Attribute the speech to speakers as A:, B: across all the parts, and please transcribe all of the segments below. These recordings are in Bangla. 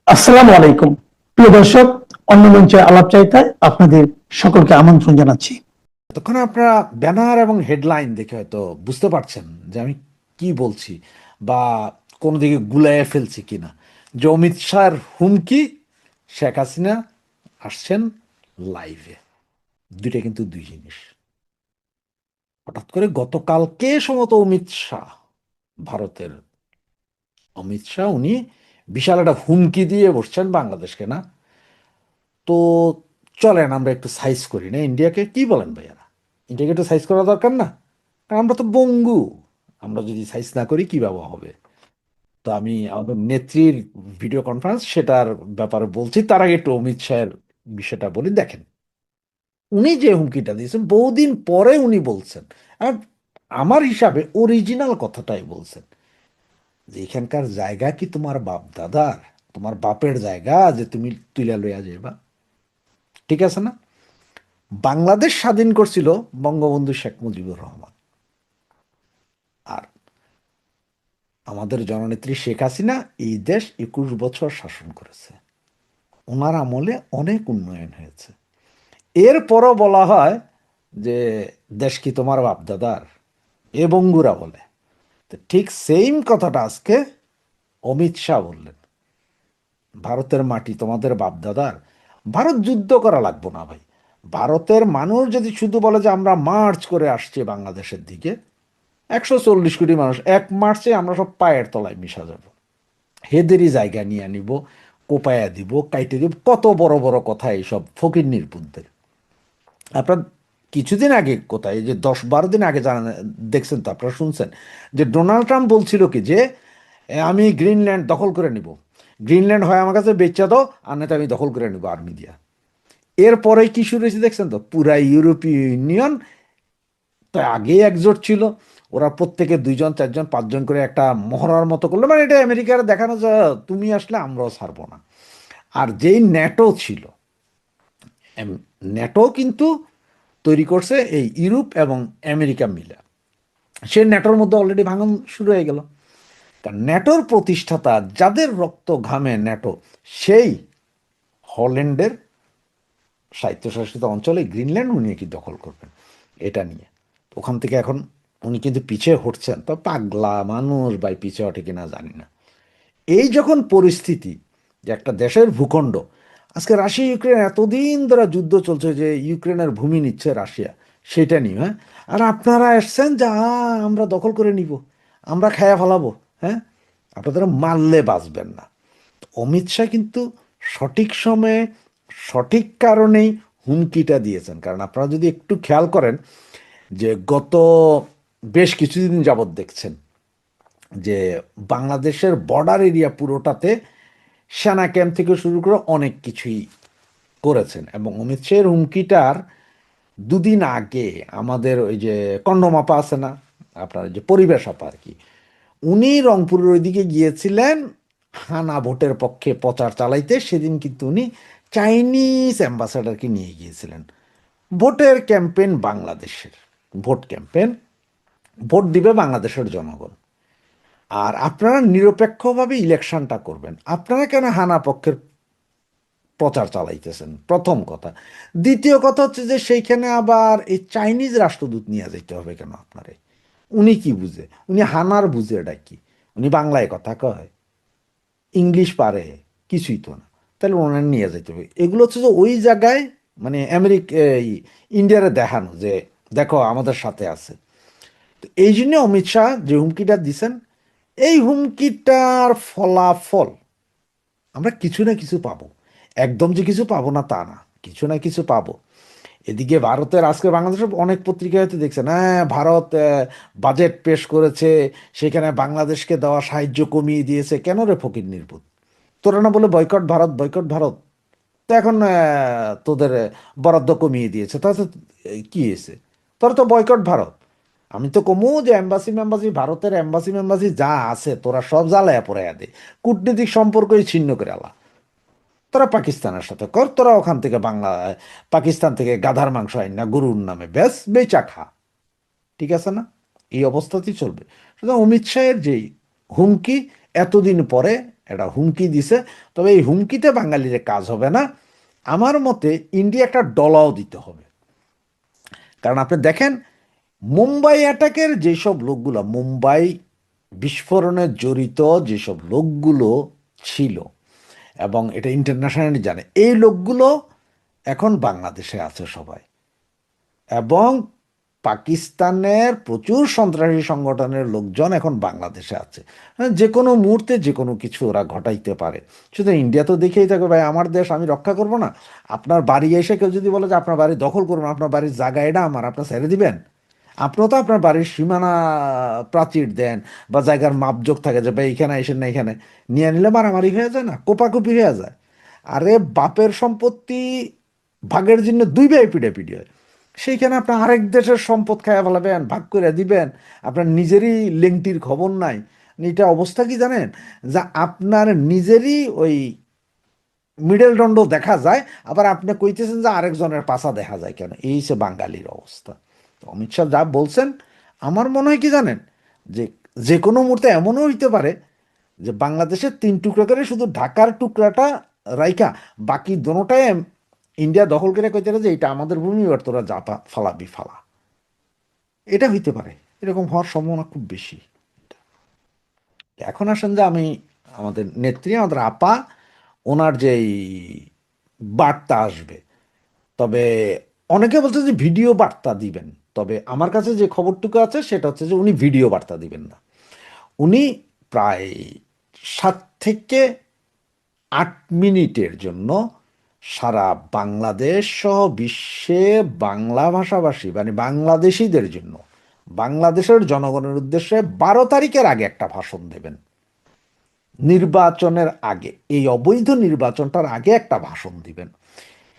A: আসসালামু আলাইকুম প্রিয় দর্শক, অন্য মঞ্চে আলাপ চাইতায় আপনাদের সকলকে আমন্ত্রণ জানাচ্ছি।
B: তখন আপনারা ব্যানার এবং হেডলাইন দেখে হয়তো বুঝতে পারছেন যে আমি কি বলছি বা কোনো দিকে গুলাইয়ে ফেলছি কিনা। যে অমিত শাহর হুমকি, শেখ হাসিনা আসছেন লাইভে, দুইটা কিন্তু দুই জিনিস। হঠাৎ করে গতকালকে সম্ভবত অমিত শাহ, ভারতের অমিত শাহ, উনি বিশাল একটা হুমকি দিয়ে বসছেন বাংলাদেশকে, না? তো চলেন আমরা একটু সাইজ করি না ইন্ডিয়াকে, কি বলেন ভাইয়ারা? ইন্ডিয়াকে একটু সাইজ করা দরকার না? কারণ আমরা তো বঙ্গু, আমরা যদি সাইজ না করি কিভাবে হবে? তো আমি আমাদের নেত্রীর ভিডিও কনফারেন্স, সেটার ব্যাপারে বলছি। তার আগে একটু অমিত শাহের বিষয়টা বলি। দেখেন, উনি যে হুমকিটা দিয়েছেন বহুদিন পরে উনি বলছেন, আর আমার হিসাবে অরিজিনাল কথাটাই বলছেন, যে এখানকার জায়গা কি তোমার বাপ দাদার, তোমার বাপের জায়গা যে তুমি তুইলা লইয়া যাইবা? ঠিক আছে না? বাংলাদেশ স্বাধীন করছিল বঙ্গবন্ধু শেখ মুজিবুর রহমান, আর আমাদের জননেত্রী শেখ হাসিনা এই দেশ 21 বছর শাসন করেছে। ওনার আমলে অনেক উন্নয়ন হয়েছে। এরপরও বলা হয় যে দেশ কি তোমার বাপদাদার, এ বঙ্গুরা বলে। তো ঠিক সেম কথাটা আজকে অমিত শাহ বললেন, ভারতের মাটি তোমাদের বাপদাদার। ভারত যুদ্ধ করা লাগবো না ভাই। ভারতের মানুষ যদি শুধু বলে যে আমরা মার্চ করে আসছি বাংলাদেশের দিকে, 140 কোটি মানুষ এক মার্চে আমরা সব পায়ের তলায় মিশা যাব। হেদেরই জায়গা নিয়ে নিব, কোপায়া দিব, কাইটে দিব, কত বড় বড় কথা এইসব ফকির নির্বুদ্ধের। আপনার কিছুদিন আগে, কোথায় যে 10-12 দিন আগে জানা দেখছেন তো, আপনারা শুনছেন যে ডোনাল্ড ট্রাম্প বলছিল কি যে আমি গ্রিনল্যান্ড দখল করে নিব, গ্রিনল্যান্ড হয় আমার কাছে বেচা দাও, আর নয়তো আমি দখল করে নিব আর্মি দিয়া। এরপরে কি শুরু হয়েছে দেখছেন তো, পুরা ইউরোপীয় ইউনিয়ন, তো আগেই একজোট ছিল, ওরা প্রত্যেকে 2-4-5 জন করে একটা মহড়ার মতো করলো, মানে এটা আমেরিকার দেখানো যে তুমি আসলে আমরাও ছাড়বো না। আর যেই ন্যাটো ছিল, ন্যাটো কিন্তু তৈরি করছে এই ইউরোপ এবং আমেরিকা মিলে, সে ন্যাটোর মধ্যে অলরেডি ভাঙন শুরু হয়ে গেল। কারণ ন্যাটোর প্রতিষ্ঠাতা, যাদের রক্ত ঘামে ন্যাটো, সেই হল্যান্ডের স্বায়ত্তশাসিত অঞ্চলে গ্রিনল্যান্ড উনি কি দখল করবেন এটা নিয়ে। ওখান থেকে এখন উনি কিন্তু পিছিয়ে হটছেন। তো পাগলা মানুষ ভাই, পিছিয়ে হটে কিনা জানি না। এই যখন পরিস্থিতি, যে একটা দেশের ভূখণ্ড, আজকে রাশিয়া ইউক্রেন এতদিন ধরে যুদ্ধ চলছে, যে ইউক্রেনের ভূমি নিচ্ছে রাশিয়া, সেটা নিয়ে, হ্যাঁ? আর আপনারা এসছেন যে আমরা দখল করে নিব, আমরা খায়া ফেলাবো, হ্যাঁ? আপনারা মারলে বাঁচবেন না। অমিত শাহ কিন্তু সঠিক সময়ে সঠিক কারণেই হুমকিটা দিয়েছেন। কারণ আপনারা যদি একটু খেয়াল করেন, যে গত বেশ কিছুদিন যাবৎ দেখছেন যে বাংলাদেশের বর্ডার এরিয়া পুরোটাতে সেনা ক্যাম্প থেকে শুরু করে অনেক কিছুই করেছেন। এবং অমিত শাহের হুমকিটার দুদিন আগে আমাদের ওই যে কন্ডমাপা আছে না, আপনার যে পরিবেশ আপা আর কি, উনি রংপুরের ওইদিকে গিয়েছিলেন হানা ভোটের পক্ষে প্রচার চালাইতে। সেদিন কিন্তু উনি চাইনিজ অ্যাম্বাসাডারকে নিয়ে গিয়েছিলেন। ভোটের ক্যাম্পেইন বাংলাদেশের, ভোট ক্যাম্পেইন, ভোট দিবে বাংলাদেশের জনগণ, আর আপনারা নিরপেক্ষভাবে ইলেকশনটা করবেন। আপনারা কেন হানা পক্ষের প্রচার চালাইতেছেন? প্রথম কথা। দ্বিতীয় কথা হচ্ছে যে সেইখানে আবার এই চাইনিজ রাষ্ট্রদূত নিয়ে যেতে হবে কেন আপনারে? উনি কি বুঝে? উনি হানার বুঝে এটা কি? উনি বাংলায় কথা কয়, ইংলিশ পারে, কিছুই তো না। তাহলে ওনার নিয়ে যেতে হবে। এগুলো হচ্ছে যে ওই জায়গায়, মানে ইন্ডিয়ারে দেখানো যে দেখো আমাদের সাথে আছে। তো এই জন্য অমিত শাহ যে হুমকিটা দিছেন, এই হুমকিটার ফলাফল আমরা কিছু না কিছু পাবো। একদম যে কিছু পাবো না তা না, কিছু না কিছু পাবো। এদিকে ভারতের, আজকে বাংলাদেশের অনেক পত্রিকায় হয়তো দেখছেন, হ্যাঁ ভারত বাজেট পেশ করেছে, সেখানে বাংলাদেশকে দেওয়া সাহায্য কমিয়ে দিয়েছে। কেন রে ফকির নির্বুত? তোরা না বলে বয়কট ভারত, বয়কট ভারত? তো এখন তোদের বরাদ্দ কমিয়ে দিয়েছে, তাহলে কি হয়েছে? তোরা তো বয়কট ভারত। আমি তো কমু যে এম্বাসি মেম্বাসি, ভারতের এম্বাসি মেম্বাসি যা আছে তোরা সব জ্বালায়া পড়াইয়া দে, কূটনীতিক সম্পর্কই ছিন্ন করে আলা। তোরা পাকিস্তানের সাথে কর, তোরা ওখান থেকে পাকিস্তান থেকে গাধার মাংস আইন না গরুর নামে ব্যাস বেচা খা। ঠিক আছে না? এই অবস্থাতেই চলবে। সুতরাং অমিত শাহের যেই হুমকি, এতদিন পরে একটা হুমকি দিছে। তবে এই হুমকিতে বাঙালির কাজ হবে না, আমার মতে ইন্ডিয়া একটা ডলাও দিতে হবে। কারণ আপনি দেখেন মুম্বাই অ্যাটাকের যেসব লোকগুলো, মুম্বাই বিস্ফোরণে জড়িত যেসব লোকগুলো ছিল, এবং এটা ইন্টারন্যাশনালি জানে, এই লোকগুলো এখন বাংলাদেশে আছে সবাই। এবং পাকিস্তানের প্রচুর সন্ত্রাসী সংগঠনের লোকজন এখন বাংলাদেশে আছে। হ্যাঁ, যে কোনো মুহূর্তে যে কোনো কিছু ওরা ঘটাইতে পারে। শুধু ইন্ডিয়া তো দেখেই থাকবে, ভাই আমার দেশ আমি রক্ষা করব না। আপনার বাড়ি এসে কেউ যদি বলে যে আপনার বাড়ি দখল করুন, আপনার বাড়ির জায়গা এটা আমার, আপনার ছেড়ে দিবেন? আপনিও তো আপনার বাড়ির সীমানা প্রাচীর দেন, বা জায়গার মাপজোক থাকে যে ভাই এখানে এসেন না, এখানে নিয়ে নিলে মারামারি হয়ে যায় না, কোপাকুপি হয়ে যায়। আরে বাপের সম্পত্তি ভাগের জন্য দুই ভাই পিটাপিটি হয়, সেইখানে আপনার আরেক দেশের সম্পদ খায়া ফেলাবেন, ভাগ করে দিবেন, আপনার নিজেরই লেংটির খবর নাই। এটা অবস্থা কি জানেন, যা আপনার নিজেরই ওই মিডল দণ্ড দেখা যায়, আবার আপনি কইতেছেন যে আরেকজনের পাছা দেখা যায় কেন? এই হচ্ছে বাঙালির অবস্থা। তো অমিত শাহ যা বলছেন, আমার মনে হয় কি জানেন, যে যে কোনো মুহূর্তে এমনও হইতে পারে যে বাংলাদেশের 3 টুকরা করে শুধু ঢাকার টুকরাটা রাইখা বাকি দোনোটাই ইন্ডিয়া দখল করে কইতে যে এটা আমাদের ভূমি, এবার তোরা যা ফালাবি ফালা। এটা হইতে পারে, এরকম হওয়ার সম্ভাবনা খুব বেশি। এখন আসেন যে আমি আমাদের নেত্রী, আমাদের আপা, ওনার যেই বার্তা আসবে, তবে অনেকে বলছে যে ভিডিও বার্তা দিবেন। তবে আমার কাছে যে খবরটুকু আছে সেটা হচ্ছে যে উনি ভিডিও বার্তা দিবেন না। উনি প্রায় 7 থেকে 8 মিনিটের জন্য সারা বাংলাদেশ সহ বিশ্বে বাংলা ভাষাভাষী মানে বাংলাদেশিদের জন্য, বাংলাদেশের জনগণের উদ্দেশ্যে 12 তারিখের আগে একটা ভাষণ দেবেন। নির্বাচনের আগে, এই অবৈধ নির্বাচনটার আগে একটা ভাষণ দিবেন।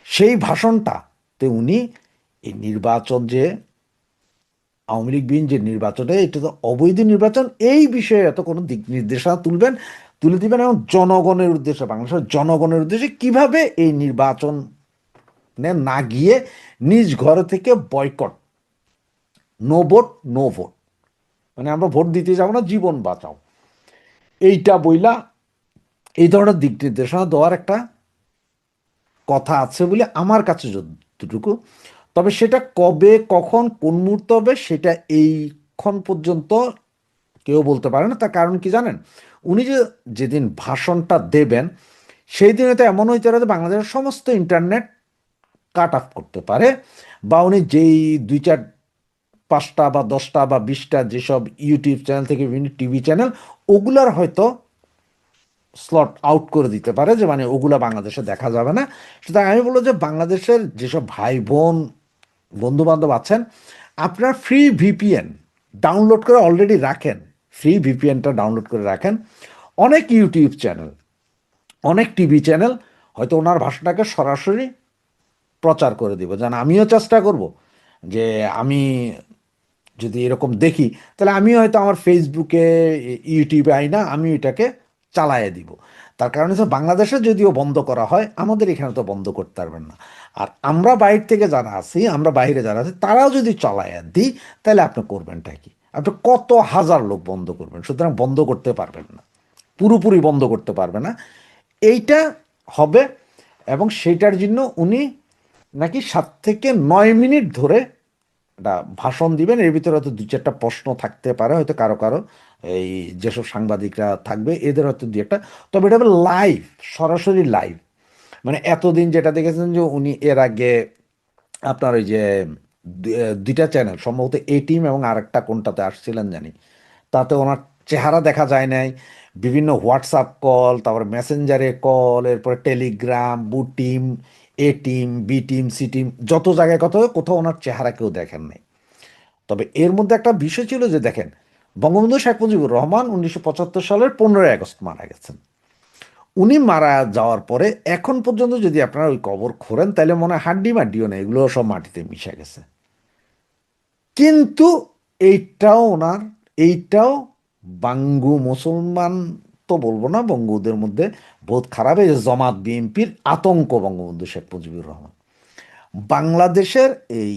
B: সেই ভাষণটাতে উনি এই নির্বাচন যে আওয়ামী লীগ বিন যে নির্বাচনে, এটা তো অবৈধ নির্বাচন, এই বিষয়ে এত কোনো দিক নির্দেশনা তুলে দিবেন, এবং জনগণের উদ্দেশ্যে, বাংলাদেশের জনগণের উদ্দেশ্যে কিভাবে এই নির্বাচনে না গিয়ে নিজ ঘর থেকে boycott, no vote no vote, মানে আমরা ভোট দিতে যাব না, জীবন বাঁচাও, এইটা বইলা এই ধরনের দিক নির্দেশনা দেওয়ার একটা কথা আছে বলে আমার কাছে যতটুকু। তবে সেটা কবে কখন কোন মুহূর্তে হবে সেটা এইক্ষণ পর্যন্ত কেউ বলতে পারে না। তার কারণ কি জানেন, উনি যে যেদিন ভাষণটা দেবেন সেই দিনে তো এমন হইতে পারে যে বাংলাদেশের সমস্ত ইন্টারনেট কাট অফ করতে পারে, বা উনি যেই 2, 4, 5টা বা 10টা বা 20টা যেসব ইউটিউব চ্যানেল থেকে বিভিন্ন টিভি চ্যানেল, ওগুলার হয়তো স্লট আউট করে দিতে পারে, যে মানে ওগুলা বাংলাদেশে দেখা যাবে না। সুতরাং আমি বলবো যে বাংলাদেশের যেসব ভাই বোন বন্ধু বান্ধব আছেন, আপনার ফ্রি ভিপিএন ডাউনলোড করে অলরেডি রাখেন, ফ্রি ভিপিএনটা ডাউনলোড করে রাখেন। অনেক ইউটিউব চ্যানেল, অনেক টিভি চ্যানেল হয়তো ওনার ভাষাটাকে সরাসরি প্রচার করে দিব। যেন আমিও চেষ্টা করব যে আমি যদি এরকম দেখি, তাহলে আমিও হয়তো আমার ফেসবুকে ইউটিউবে আই না, আমি এটাকে চালাইয়ে দিব। তার কারণ হচ্ছে বাংলাদেশে যদিও বন্ধ করা হয়, আমাদের এখানে তো বন্ধ করতে পারবেন না। আর আমরা বাইরে থেকে যারা আছি, আমরা বাইরে যারা আছি, তারাও যদি চালাইয়া দিই, তাহলে আপনি করবেনটা কি? আপনি কত হাজার লোক বন্ধ করবেন? সুতরাং বন্ধ করতে পারবেন না, পুরোপুরি বন্ধ করতে পারবে না। এইটা হবে, এবং সেইটার জন্য উনি নাকি 7 থেকে 9 মিনিট ধরে একটা ভাষণ দিবেন। এর ভিতরে হয়তো 2, 4টা প্রশ্ন থাকতে পারে, হয়তো কারো কারো এই যেসব সাংবাদিকরা থাকবে এদের হয়তো 2, 1টা। তবে এটা হবে লাইভ, সরাসরি লাইভ। মানে এতদিন যেটা দেখেছেন যে উনি এর আগে আপনার ওই যে 2টা চ্যানেল সম্ভবত এ টিম এবং আরেকটা কোনটাতে আসছিলেন জানি, তাতে ওনার চেহারা দেখা যায় নাই। বিভিন্ন হোয়াটসঅ্যাপ কল, তারপরে মেসেঞ্জারে কল, এরপরে টেলিগ্রাম, বু team, A team, B team, C team, যত জায়গায় কোথাও কোথাও ওনার চেহারা কেউ দেখেন নাই। তবে এর মধ্যে একটা বিষয় ছিল যে দেখেন, বঙ্গবন্ধু শেখ মুজিবুর রহমান 1975 সালের 15ই আগস্ট মারা গেছেন। উনি মারা যাওয়ার পরে এখন পর্যন্ত যদি আপনারা ওই কবর খোঁড়েন, তাহলে মনে হয় হাড্ডি মাড্ডিও নেই, এগুলো সব মাটিতে মিশে গেছে। কিন্তু এইটাও ওনার, এইটাও বাঙ্গু মুসলমান তো বলবো না, বঙ্গুদের মধ্যে বহুত খারাপ, এই যে জমাত বিএনপির আতঙ্ক বঙ্গবন্ধু শেখ মুজিবুর রহমান। বাংলাদেশের এই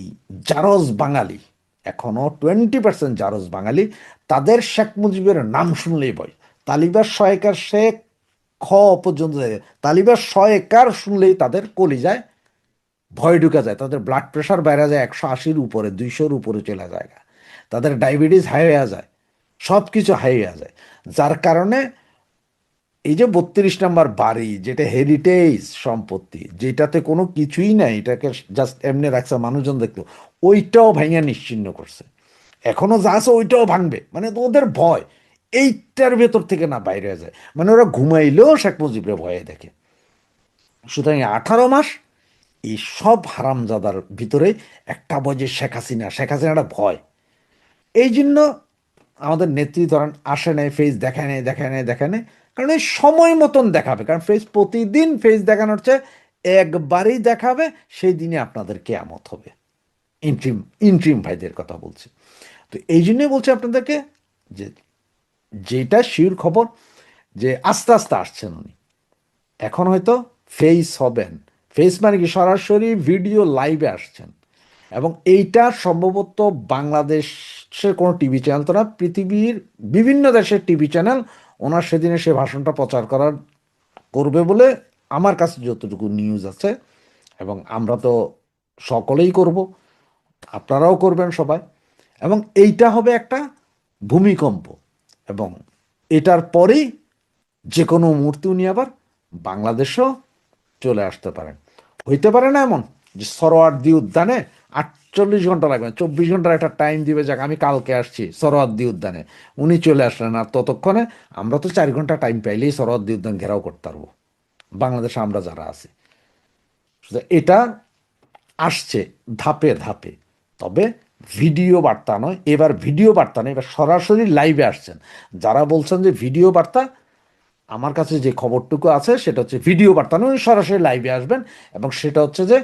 B: জারজ বাঙালি, এখনো 20% জারজ বাঙালি, তাদের শেখ মুজিবের নাম শুনলেই ভয়। তালিবাস সহায়িকার শেখ খ পর্যন্ত যায়। তালিবান শয়েকার শুনলেই তাদের কলিজায় ভয় ঢুকে যায়, তাদের ব্লাড প্রেশার বেড়ে যায় 180-র উপরে, 200-র উপরে চলে যায়, তাদের ডায়াবেটিস হাই হয়ে যায়, সব কিছু হাই হয়ে যায়। যার কারণে এই যে 32 নম্বর বাড়ি, যেটা হেরিটেজ সম্পত্তি, যেটাতে কোনো কিছুই নাই, এটাকে জাস্ট এমনি রাখছে মানুষজন দেখতো, ওইটাও ভাঙিয়া নিশ্চিহ্ন করছে। এখনো যা আছে ওইটাও ভাঙবে, মানে তো ওদের ভয় এইটার ভেতর থেকে না বাইরে হয়ে যায়, মানে ওরা ঘুমাইলেও শেখ মুজিবের ভয়ে দেখে। সুতরাং 18 মাস এই সব হারামজাদার ভিতরে একটা ভয় যে শেখ হাসিনা, শেখ হাসিনাটা ভয়। এই জন্য আমাদের নেত্রী ধরেন আসে নাই, ফেস দেখায় নাই, দেখায় নাই, দেখায় নাই, কারণ এই সময় মতন দেখাবে, কারণ ফেস প্রতিদিন ফেস দেখানোর চেয়ে একবারই দেখাবে, সেই দিনে আপনাদের কেয়ামত হবে। ইন্ট্রিম ইন্ট্রিম ভাইদের কথা বলছি। তো এই জন্যই বলছি আপনাদেরকে যে যেটা শিওর খবর, যে আস্তে আস্তে আসছেন উনি, এখন হয়তো ফেস হবেন। ফেস মানে কি, সরাসরি ভিডিও লাইভে আসছেন। এবং এইটা সম্ভবত বাংলাদেশের কোনো টিভি চ্যানেল তো না, পৃথিবীর বিভিন্ন দেশের টিভি চ্যানেল ওনার সেদিনে সে ভাষণটা প্রচার করবে বলে আমার কাছে যতটুকু নিউজ আছে, এবং আমরা তো সকলেই করব, আপনারাও করবেন সবাই। এবং এইটা হবে একটা ভূমিকম্প, এবং এটার পরেই যে কোনো মুহূর্তে উনি আবার বাংলাদেশেও চলে আসতে পারেন। হইতে পারে না এমন যে সরোয়ার্দী উদ্যানে 48 ঘন্টা লাগবে, 24 ঘন্টার একটা টাইম দিবে, যাক আমি কালকে আসছি সরোয়ার্দী উদ্যানে, উনি চলে আসলেন, আর ততক্ষণে আমরা তো 4 ঘন্টা টাইম পাইলেই সরোয়ার্দী উদ্যান ঘেরাও করতে পারবো, বাংলাদেশে আমরা যারা আছি। এটা আসছে ধাপে ধাপে, তবে ভিডিও বার্তা নয়, এবার ভিডিও বার্তা নয়, এবার সরাসরি লাইভে আসছেন। যারা বলছেন যে ভিডিও বার্তা, আমার কাছে যে খবরটুকু আছে সেটা হচ্ছে ভিডিও বার্তা নয়, উনি সরাসরি লাইভে আসবেন, এবং সেটা হচ্ছে যে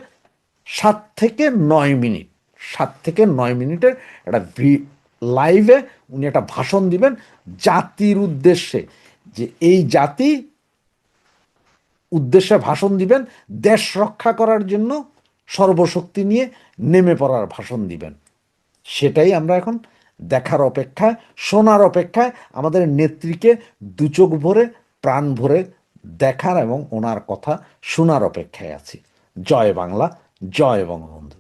B: 7 থেকে 9 মিনিট, 7 থেকে 9 মিনিটের একটা লাইভে উনি একটা ভাষণ দিবেন জাতির উদ্দেশ্যে, যে এই জাতি উদ্দেশ্যে ভাষণ দিবেন, দেশ রক্ষা করার জন্য সর্বশক্তি নিয়ে নেমে পড়ার ভাষণ দিবেন। সেটাই আমরা এখন দেখার অপেক্ষায়, শোনার অপেক্ষায়, আমাদের নেত্রীকে দু চোখ ভরে প্রাণ ভরে দেখার এবং ওনার কথা শোনার অপেক্ষায় আছি। জয় বাংলা, জয় বঙ্গবন্ধু।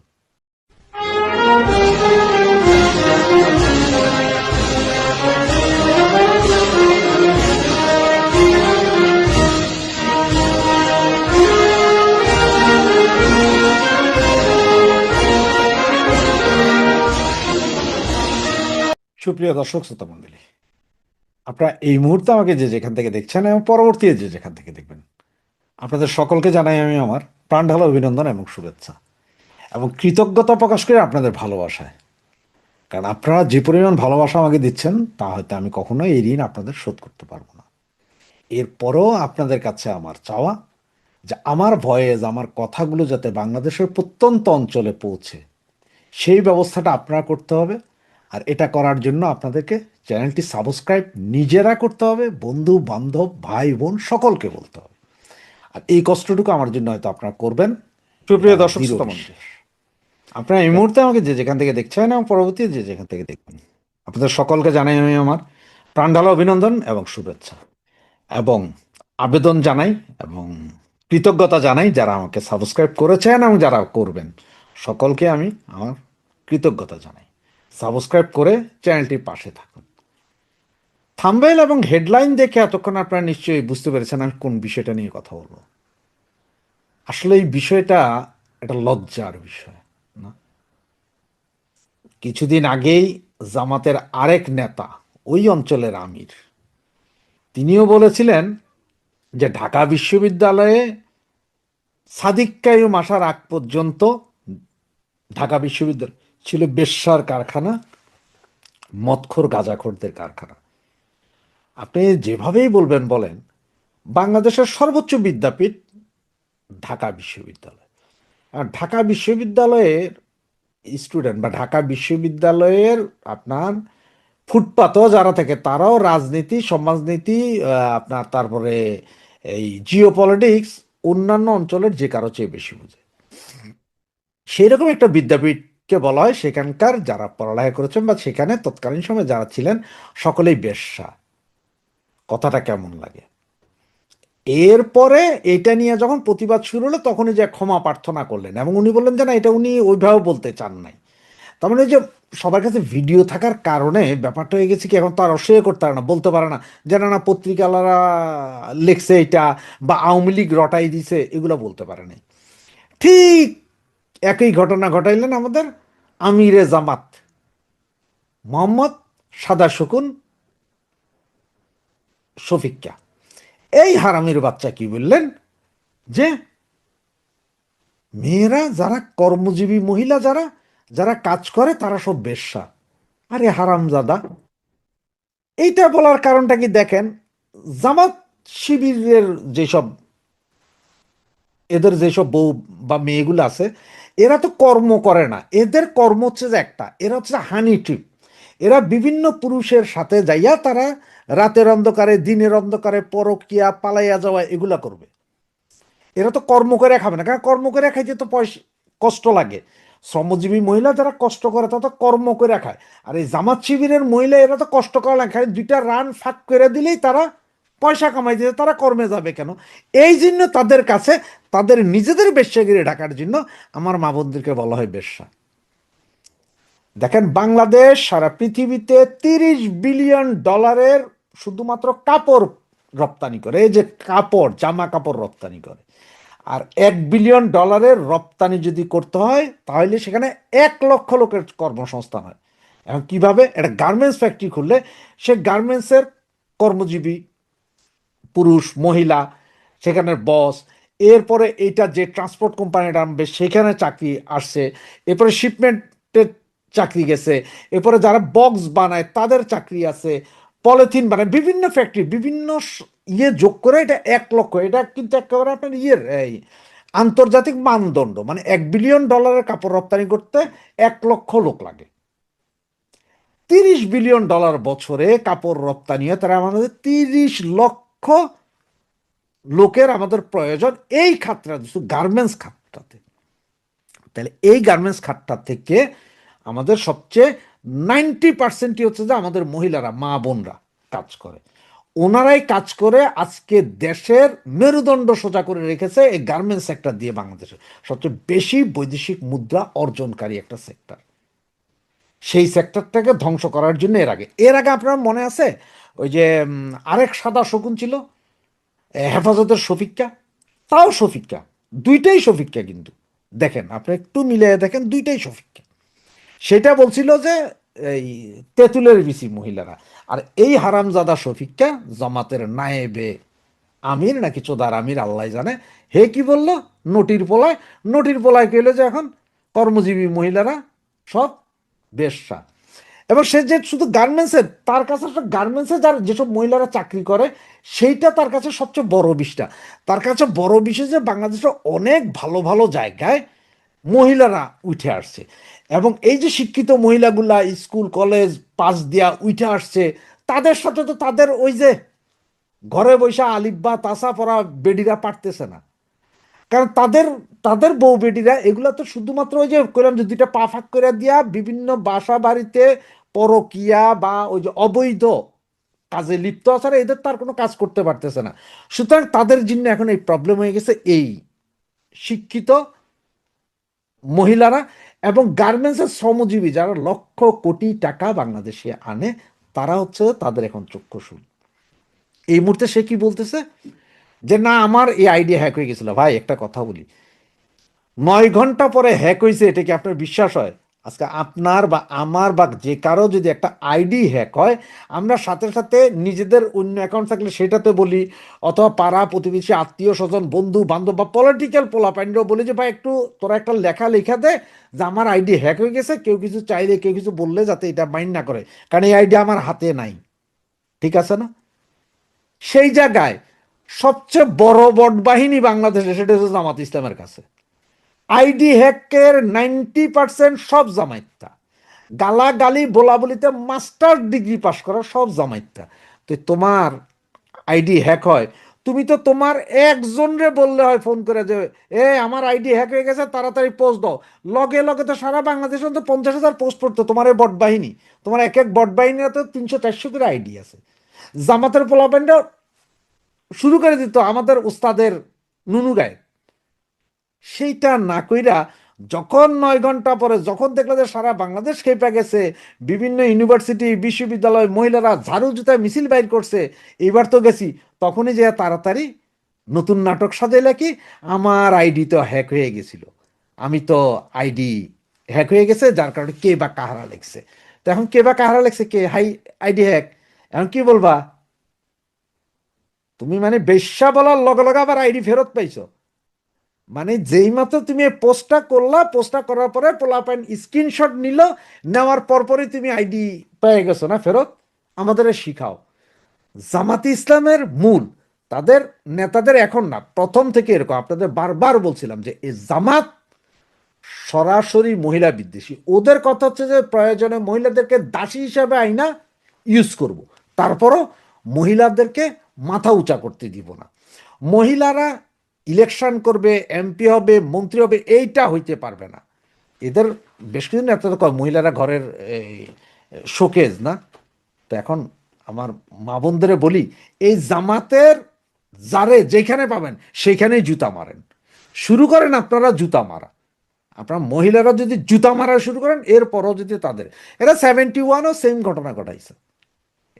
B: সুপ্রিয় দর্শক শ্রোতা মণ্ডলী, আপনারা এই মুহূর্তে আমাকে যে যেখান থেকে দেখছেন এবং পরবর্তী যে যেখান থেকে দেখবেন, আপনাদের সকলকে জানাই আমি আমার প্রাণ ঢালা অভিনন্দন এবং শুভেচ্ছা, এবং কৃতজ্ঞতা প্রকাশ করি আপনাদের ভালোবাসায়। কারণ আপনারা যে পরিমাণ ভালোবাসা আমাকে দিচ্ছেন, তা হয়তো আমি কখনোই এই ঋণ আপনাদের শোধ করতে পারবো না। এরপরও আপনাদের কাছে আমার চাওয়া, যে আমার ভয়েস, আমার কথাগুলো যাতে বাংলাদেশের প্রত্যন্ত অঞ্চলে পৌঁছে, সেই ব্যবস্থাটা আপনারা করতে হবে। আর এটা করার জন্য আপনাদেরকে চ্যানেলটি সাবস্ক্রাইব নিজেরা করতে হবে, বন্ধু বান্ধব ভাই বোন সকলকে বলতে হবে। আর এই কষ্টটুকু আমার জন্য হয়তো আপনারা করবেন। সুপ্রিয় দর্শক শ্রোতা মণ্ডলী, আপনারা এই মুহূর্তে আমাকে যে যেখান থেকে দেখছেন এবং পরবর্তী যে যেখান থেকে দেখবেন, আপনাদের সকলকে জানাই আমি আমার প্রাণ ঢালা অভিনন্দন এবং শুভেচ্ছা, এবং আবেদন জানাই এবং কৃতজ্ঞতা জানাই যারা আমাকে সাবস্ক্রাইব করেছেন এবং যারা করবেন, সকলকে আমি আমার কৃতজ্ঞতা জানাই। সাবস্ক্রাইব করে চ্যানেলটির পাশে থাকুন। থাম্বনেল এবং হেডলাইন দেখে এতক্ষণ আপনারা নিশ্চয়ই বুঝতে পেরেছেন আমি কোন বিষয়টা নিয়ে কথা বলবো। আসলে এই বিষয়টা একটা লজ্জার বিষয় না। কিছুদিন আগেই জামাতের আরেক নেতা, ওই অঞ্চলের আমির, তিনিও বলেছিলেন যে ঢাকা বিশ্ববিদ্যালয়ে সাদিক কাইয়ুম আসার আগ পর্যন্ত ঢাকা বিশ্ববিদ্যালয় ছিল বেশ্যার কারখানা, মদখোর গাঁজাখোরদের কারখানা। আপনি যেভাবেই বলবেন বলেন, বাংলাদেশের সর্বোচ্চ বিদ্যাপীঠ ঢাকা বিশ্ববিদ্যালয়। আর ঢাকা বিশ্ববিদ্যালয়ের স্টুডেন্ট বা ঢাকা বিশ্ববিদ্যালয়ের আপনার ফুটপাতও যারা থাকে, তারাও রাজনীতি, সমাজনীতি, আপনার তারপরে এই জিও পলিটিক্স অন্যান্য অঞ্চলের যে কারো চেয়ে বেশি বুঝে। সেই রকম একটা বিদ্যাপীঠকে বলা হয়, সেখানকার যারা পড়ালেখা করেছেন বা সেখানে তৎকালীন সময় যারা ছিলেন সকলেই বেশ্যা। কথাটা কেমন লাগে? এরপরে এটা নিয়ে যখন প্রতিবাদ শুরু হলো তখনই যে ক্ষমা প্রার্থনা করলেন এবং উনি বললেন যে না, এটা উনি ওইভাবে বলতে চান নাই। তার মানে যে সবার কাছে ভিডিও থাকার কারণে ব্যাপারটা হয়ে গেছে কি, এখন তো আর অস্বীকার করতে পারে না, বলতে পারে না যে না না পত্রিকালারা লিখছে এটা বা আওয়ামী লীগ রটাই দিছে, এগুলো বলতে পারে নাই। ঠিক একই ঘটনা ঘটাইলেন আমাদের আমিরে জামাত মোহাম্মদ সাদা শকুন শফিককে। এই হারামির বাচ্চা কি বললেন যে মেয়েরা যারা কর্মজীবী মহিলা যারা যারা কাজ করে তারা সব বেশ্যা। আরে হারামজাদা, এইটা বলার কারণটা কি দেখেন, জামাত শিবিরের যেসব এদের যেসব বউ বা মেয়েগুলো আছে, এরা তো কর্ম করে না, এদের কর্ম হচ্ছে যে একটা, এরা হচ্ছে হানি ট্রিপ। এরা বিভিন্ন পুরুষের সাথে যাইয়া তারা রাতের অন্ধকারে দিনের অন্ধকারে পরকিয়া পালাইয়া যাওয়া এগুলা করবে। এরা তো কর্ম করে খাবে না, কারণ কর্ম করে খাইতে তো পয়সা কষ্ট লাগে। শ্রমজীবী মহিলা যারা কষ্ট করে তারা তো কর্ম করে খায়। আর এই জামাত শিবিরের মহিলা এরা তো কষ্ট করে না, খায় দুইটা রান ফাঁক করে দিলেই তারা পয়সা কামাই দিতে, তারা কর্মে যাবে কেন? এই জন্য তাদের কাছে তাদের নিজেদের বেশ্যাগিরি ঢাকার জন্য আমার মা বোনদেরকে বলা হয় বেশ্যা। দেখেন বাংলাদেশ সারা পৃথিবীতে $30 বিলিয়ন শুধুমাত্র কাপড় রপ্তানি করে, এই যে কাপড় জামা কাপড় রপ্তানি করে। আর $1 বিলিয়ন রপ্তানি যদি করতে হয় তাহলে সেখানে 1 লক্ষ লোকের কর্মসংস্থান হয়। এখন কিভাবে? একটা গার্মেন্টস ফ্যাক্টরি খুললে সে গার্মেন্টসের কর্মজীবী পুরুষ মহিলা সেখানের বস, এরপরে এইটা যে ট্রান্সপোর্ট কোম্পানিটা আনবে সেখানে চাকরি আসছে, এরপরে শিপমেন্টের চাকরি গেছে, এরপরে যারা বক্স বানায় তাদের চাকরি আছে, পলিথিন বানায়, বিভিন্ন ফ্যাক্টরি বিভিন্ন ইয়ে যোগ করে এটা 1 লক্ষ। এটা কিন্তু একেবারে আপনার ইয়ের এই আন্তর্জাতিক মানদণ্ড, মানে $1 বিলিয়ন কাপড় রপ্তানি করতে 1 লক্ষ লোক লাগে। $30 বিলিয়ন বছরে কাপড় রপ্তানি হয়, তারা আমাদের 30 লক্ষ লোকের আমাদের প্রয়োজন এই খাতটা, গার্মেন্টস খাতটাতে। তাহলে এই গার্মেন্টস খাতটা থেকে আমাদের সবচেয়ে 90% হচ্ছে যে আমাদের মহিলারা মা বোনরা কাজ করে। ওনারাই কাজ করে আজকে দেশের মেরুদণ্ড সোজা করে রেখেছে এই গার্মেন্টস সেক্টর দিয়ে। বাংলাদেশের সবচেয়ে বেশি বৈদেশিক মুদ্রা অর্জনকারী একটা সেক্টর। সেই সেক্টরটাকে ধ্বংস করার জন্য এর আগে আপনার মনে আছে ওই যে আরেক সাদা শকুন ছিল হেফাজতের শফিককা, তাও শফিককা, দুইটাই শফিককা কিন্তু। দেখেন আপনি একটু মিলে দেখেন, দুইটাই শফিককা। সেটা বলছিল যে এই তেঁতুলের বিচি মহিলারা। আর এই হারামজাদা শফিককা জামাতের নায়েবে আমির নাকি চোদার আমির আল্লাহ জানে, হে কি বলল, নটির পোলায় কইল যে এখন কর্মজীবী মহিলারা সব বেশ্যা। এবং সে যে শুধু গার্মেন্টসের, তার কাছে গার্মেন্টসে যার যেসব মহিলারা চাকরি করে সেইটা তার কাছে সবচেয়ে বড় বিষয়টা। তার কাছে বড় বিষয় যে বাংলাদেশের অনেক ভালো ভালো জায়গায় মহিলারা উঠে আসছে, এবং এই যে শিক্ষিত মহিলাগুলা স্কুল কলেজ পাস দিয়া উঠে আসছে, তাদের সাথে তো তাদের ওই যে ঘরে বৈশা আলিফ বা তাসা পড়া বেডিরা পারতেছে না। কারণ তাদের তাদের বউ বেটিরা এগুলা তো শুধুমাত্র ওই যে কইলাম যে দুইটা পা ফাঁক করে দিয়া বিভিন্ন বাসা বাড়িতে পরকিয়া বা ওই যে অবৈধ কাজে লিপ্ত আছে, আর এদের তার কোনো কাজ করতে পারতেছে না। সুতরাং তাদের জন্য এখন এই প্রবলেম হয়ে গেছে এই শিক্ষিত মহিলারা এবং গার্মেন্টসের শ্রমজীবী যারা লক্ষ কোটি টাকা বাংলাদেশে আনে, তারা হচ্ছে তাদের এখন চক্ষুশূল। এই মুহূর্তে সে কি বলতেছে যে না আমার এই আইডিয়া হ্যাক হয়ে গেছিল। ভাই একটা কথা বলি, 9 ঘন্টা পরে হ্যাক হয়েছে এটা কি আপনার বিশ্বাস হয়? আজকে আপনার বা আমার বা যে কারো যদি একটা আইডি হ্যাক হয়, আমরা সাথে সাথে নিজেদের অন্য অ্যাকাউন্ট থাকলে সেটাতে বলি, অথবা পাড়া প্রতিবেশী আত্মীয় স্বজন বন্ধু বান্ধব বা পলিটিক্যাল পোলাপাইন্ডও বলি যে ভাই একটু তোরা একটা লেখা দে যে আমার আইডি হ্যাক হয়ে গেছে, কেউ কিছু চাইলে কেউ কিছু বললে যাতে এটা মাইন্ড না করে, কারণ এই আইডি আমার হাতে নাই। ঠিক আছে না? সেই জায়গায় সবচেয়ে বড় বট বাহিনী বাংলাদেশে সেটা হচ্ছে জামাত ইসলামের কাছে। আইডি হ্যাকের 90% সব জামাইতা, গালাগালি বলাবলিতে মাস্টার ডিগ্রি পাশ করা সব জামাইতা। তো তোমার আইডি হ্যাক হয়, তুমি তো তোমার একজনরে বললে হয় ফোন করে যে এ আমার আইডি হ্যাক হয়ে গেছে তাড়াতাড়ি পোস্ট দাও, লগে লগে তো সারা বাংলাদেশে তো 50,000 পোস্ট পড়তো তোমার এই বট বাহিনী। তোমার এক এক বট বাহিনীর তো 300-400 করে আইডি আছে। জামাতের পোলাপানটা শুরু করে দিত আমাদের উস্তাদের নুনু গায়ে। সেইটা না কইরা যখন 9 ঘন্টা পরে যখন দেখলো যে সারা বাংলাদেশ খেপে গেছে, বিভিন্ন ইউনিভার্সিটি বিশ্ববিদ্যালয় মহিলারা ঝাড়ু জুতায় মিছিল বাইর করছে, এবার তো গেছি, তখনই যে তাড়াতাড়ি নতুন নাটক সাজাইলে কি, আমার আইডি তো হ্যাক হয়ে গেছিল, আমি তো আইডি হ্যাক হয়ে গেছে, যার কারণে কে বা কাহারা লেখছে। তো এখন কে বা কাহারা লেখছে, কে হাই আইডি হ্যাক, এখন কি বলবা তুমি? মানে বেশ্যা বলার লগে লগে আবার আইডি ফেরত পাইছো। মানে যেই মাত্র তুমি এই পোস্টটা করলা, পোস্টটা করার পরে পোলাপাইন স্ক্রিনশট নিল, নেওয়ার পরপরই তুমি আইডি পেয়ে গেছো না ফেরত। আমাদের শিখাও। জামাতে ইসলামের মূল, তাদের নেতাদের এখন না, প্রথম থেকে এরকম, আপনাদের বারবার বলছিলাম যে এই জামাত সরাসরি মহিলা বিদ্বেষী। ওদের কথা হচ্ছে যে প্রয়োজনে মহিলাদেরকে দাসী হিসাবে আইনা ইউজ করব, তারপরও মহিলাদেরকে মাথা উঁচা করতে দিব না। মহিলারা ইলেকশন করবে, এমপি হবে, মন্ত্রী হবে, এইটা হইতে পারবে না। এদের বেশ কিছুদিন এত কয় মহিলারা ঘরের শোকেজ না। তো এখন আমার মা বোনদের বলি, এই জামাতের যারে যেখানে পাবেন সেইখানেই জুতা মারেন, শুরু করেন আপনারা জুতা মারা। আপনার মহিলারা যদি জুতা মারা শুরু করেন, এরপরও যদি তাদের, এরা 71ও সেম ঘটনা ঘটাইছে।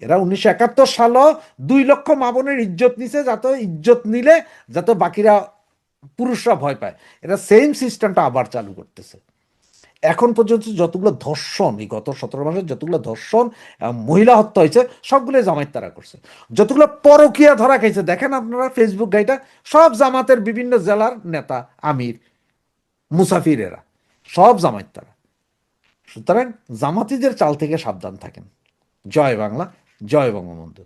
B: এরা 1971 সালও 2 লক্ষ মা বোনের ইজ্জত নিছে, যাতে ইজ্জত নিলে যাতে বাকিরা পুরুষরা ভয় পায়, এরা সেম সিস্টেমটা আবার চালু করতেছে। এখন পর্যন্ত যতগুলো ধর্ষণ, এই গত 17 মাসে যতগুলো ধর্ষণ মহিলা হত্যা হয়েছে, সবগুলো জামায়াত তারা করছে। যতগুলো পরকীয়া ধরা খাইছে, দেখেন আপনারা ফেসবুক গাইটা, সব জামাতের বিভিন্ন জেলার নেতা, আমির, মুসাফির, এরা সব জামায়াত তারা। সুতরাং জামাতিদের চাল থেকে সাবধান থাকেন। জয় বাংলা, জয় বঙ্গবন্ধু।